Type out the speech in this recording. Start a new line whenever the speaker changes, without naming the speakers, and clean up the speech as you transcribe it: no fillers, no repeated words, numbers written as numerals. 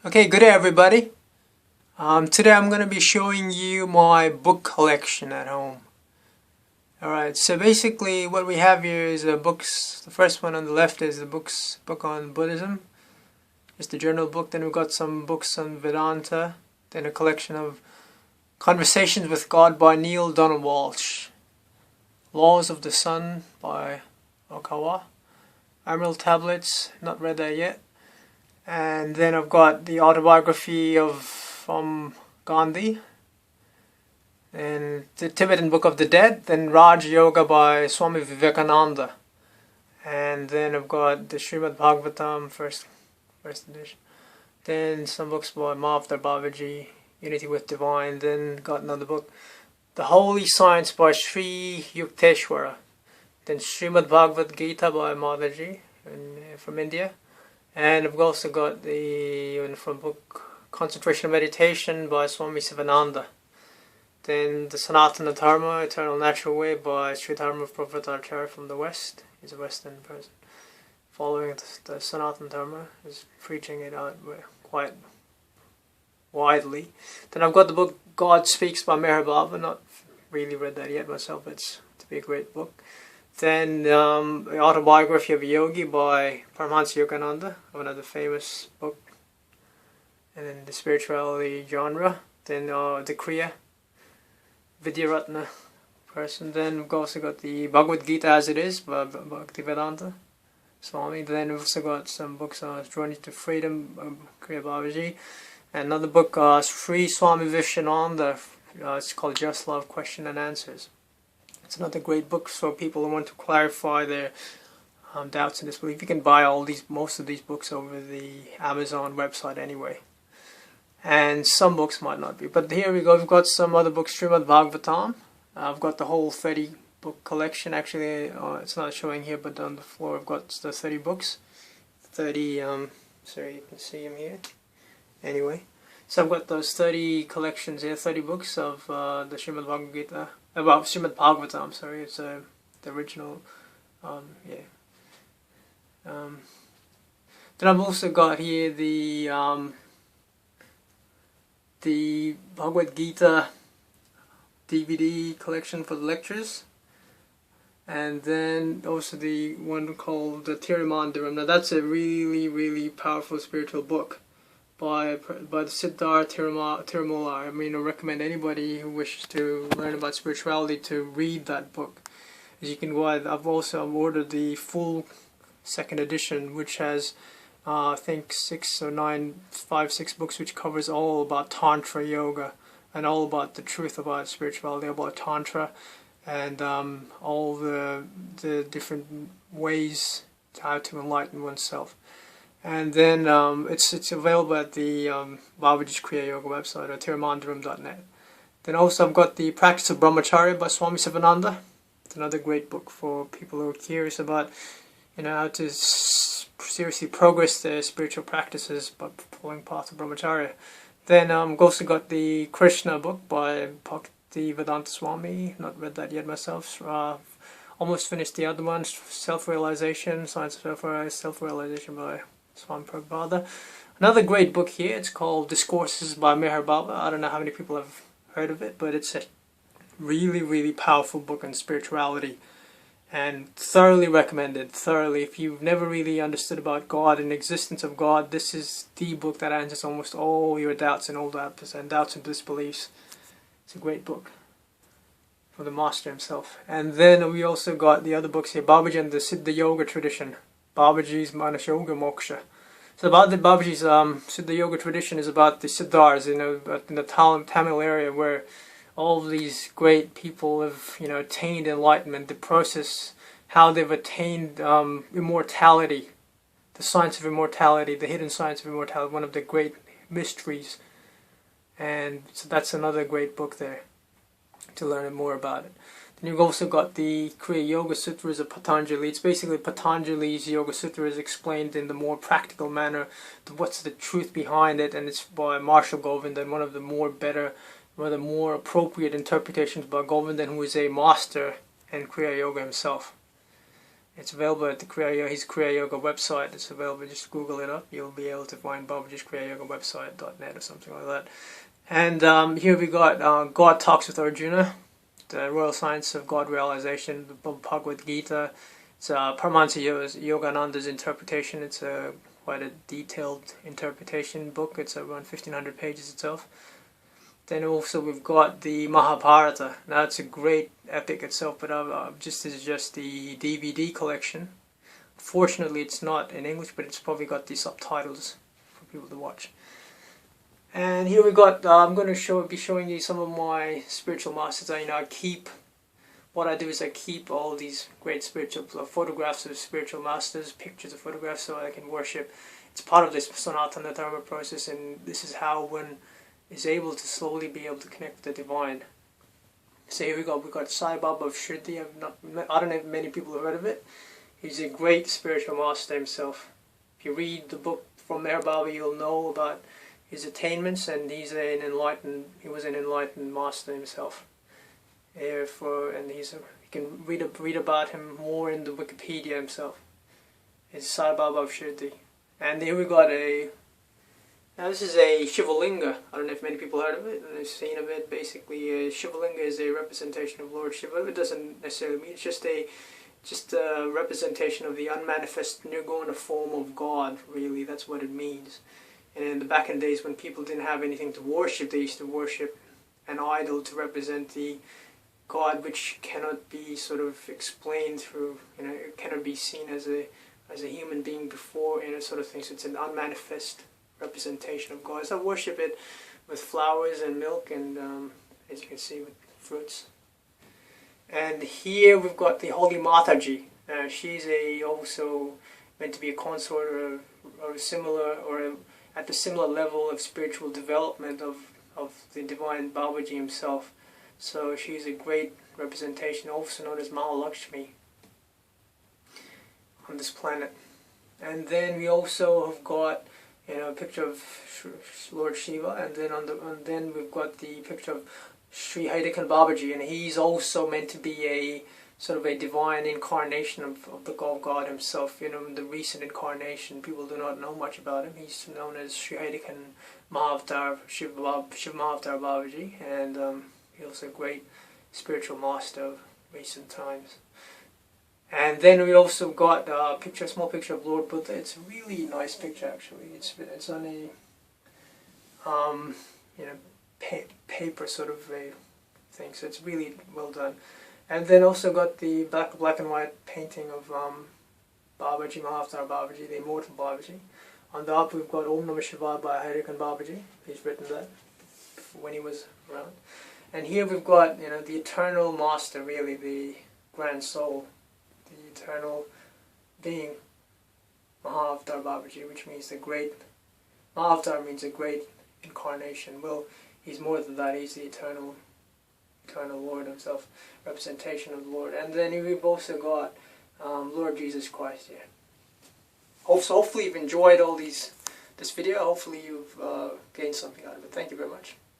Okay, good day everybody. Today I'm going to be showing you my book collection at home. Alright, so basically what we have here is books. The first one on the left is the book on Buddhism. It's the journal book. Then we've got some books on Vedanta. Then a collection of Conversations with God by Neil Donald Walsh. Laws of the Sun by Okawa. Emerald Tablets, not read that yet. And then I've got the autobiography of Gandhi, and the Tibetan Book of the Dead, then Raj Yoga by Swami Vivekananda, and then I've got the Srimad Bhagavatam, first edition, then some books by Mahavtar Babaji, Unity with Divine, then got another book, The Holy Science by Sri Yukteswara, then Srimad Bhagavad Gita by Mataji from India. And I've also got from book Concentration Meditation by Swami Sivananda. Then the Sanatana Dharma, Eternal Natural Way by Sri Dharma Prabhupada from the West. He's a Western person. Following the Sanatana Dharma, is preaching it out quite widely. Then I've got the book God Speaks by Meher Baba. Not really read that yet myself, but it's to be a great book. Then the Autobiography of a Yogi by Paramahansa Yogananda, another famous book. And then the spirituality genre. Then the Kriya, Vidyaratna person. Then we've also got the Bhagavad Gita as it is by Bhaktivedanta Swami. Then we've also got some books on Journey to Freedom, Kriya Babaji. And another book, Sri Swami Vishnananda. It's called Just Love, Question and Answers. It's another great book for people who want to clarify their doubts and disbelief. You can buy most of these books over the Amazon website anyway. And some books might not be. But here we go. We've got some other books. Srimad Bhagavatam. I've got the whole 30 book collection. Actually, it's not showing here, but on the floor I've got the 30 books. 30, sorry, you can see them here. Anyway. So I've got those 30 collections here, 30 books of the Srimad Bhagavad Gita. About Srimad Bhagavatam, sorry, it's the original, Then I've also got here the Bhagavad Gita DVD collection for the lectures, and then also the one called the Tirumandhiram. Now that's a really, really powerful spiritual book by the Siddhartha Tirumala. I mean, I recommend anybody who wishes to learn about spirituality to read that book. As you can go, I've also ordered the full second edition, which has I think 6 books, which covers all about Tantra Yoga and all about the truth about spirituality, about Tantra, and all the different ways how to enlighten oneself. And then it's available at the Babaji's Kriya Yoga website, or tirumandhiram.net. Then also I've got the Practice of Brahmacharya by Swami Sivananda. It's another great book for people who are curious about, how to seriously progress their spiritual practices by following path of Brahmacharya. Then I've also got the Krishna book by Bhaktivedanta Swami. Not read that yet myself. Almost finished the other one, Self-Realization, Science of Self-Realization by Swami Prabhupada. Another great book here, it's called Discourses by Meher Baba. I don't know how many people have heard of it, but it's a really, really powerful book on spirituality, and thoroughly recommended, thoroughly. If you've never really understood about God and the existence of God, this is the book that answers almost all your doubts and doubts and disbeliefs. It's a great book for the master himself. And then we also got the other books here, Babaji and the Siddha Yoga tradition. Babaji's Manas Yoga Moksha. So about the Babaji's Siddha Yoga tradition is about the Siddhars, in the Tamil area, where all of these great people have, attained enlightenment, the process, how they've attained immortality, the science of immortality, the hidden science of immortality, one of the great mysteries. And so that's another great book there to learn more about it. Then you've also got the Kriya Yoga Sutras of Patanjali. It's basically Patanjali's Yoga Sutras explained in the more practical manner, what's the truth behind it, and it's by Marshall Govindan, one of the more appropriate interpretations by Govindan, who is a master in Kriya Yoga himself. It's available at his Kriya Yoga website. It's available, just Google it up. You'll be able to find Babaji's Kriya Yoga website.net or something like that. And here we got God Talks with Arjuna, the Royal Science of God Realization, the Bhagavad Gita. It's Paramahansa Yogananda's interpretation. It's quite a detailed interpretation book. It's around 1,500 pages itself. Then also we've got the Mahabharata. Now it's a great epic itself, but this is just the DVD collection. Fortunately, it's not in English, but it's probably got the subtitles for people to watch. And here we got. I'm going to be showing you some of my spiritual masters. What I do is I keep all these great spiritual photographs of spiritual masters, pictures of photographs, so I can worship. It's part of this Sanatana Dharma process, and this is how one is able to slowly be able to connect with the divine. So here we go. We've got Sai Baba of Shirdi. I don't know if many people have heard of it. He's a great spiritual master himself. If you read the book from Meher Baba, you'll know about his attainments, and he was an enlightened master himself. You can read about him more in the Wikipedia himself. It's Sai Baba of Shirdi. And here we got now this is a Shivalinga. I don't know if many people heard of it and have seen of it. Basically, a Shivalinga is a representation of Lord Shiva. It doesn't necessarily mean it's just a representation of the unmanifest nirguna form of God. Really, that's what it means. And in the back in the days when people didn't have anything to worship, they used to worship an idol to represent the God, which cannot be sort of explained through. It cannot be seen as a human being before, sort of thing. So it's an unmanifest representation of God. So I worship it with flowers and milk, and as you can see, with fruits. And here we've got the Holy Mataji. She's also meant to be a consort or similar, or at the similar level of spiritual development of the divine Babaji himself. So she's a great representation, also known as Mahalakshmi, on this planet. And then we also have got a picture of Lord Shiva, and then we've got the picture of Sri Haidekan Babaji, and he's also meant to be a sort of a divine incarnation of the God himself. The recent incarnation, people do not know much about him. He's known as Sri Haidekan Mahavatar, Shiv Mahavatar Babaji, and he's also a great spiritual master of recent times. And then we also got a small picture of Lord Buddha. It's a really nice picture, actually. It's on a paper sort of a thing, so it's really well done. And then also got the black and white painting of Babaji, Mahavatar Babaji, the immortal Babaji. On the up we've got Om Namah Shivaya by Haidekan Babaji. He's written that when he was around. And here we've got the eternal master, really the grand soul, the eternal being, Mahavatar Babaji, which means Mahavatar means a great incarnation. Well, he's more than that. He's the eternal Lord himself, representation of the Lord. And then we've also got Lord Jesus Christ here. Hopefully you've enjoyed this video. Hopefully you've gained something out of it. Thank you very much.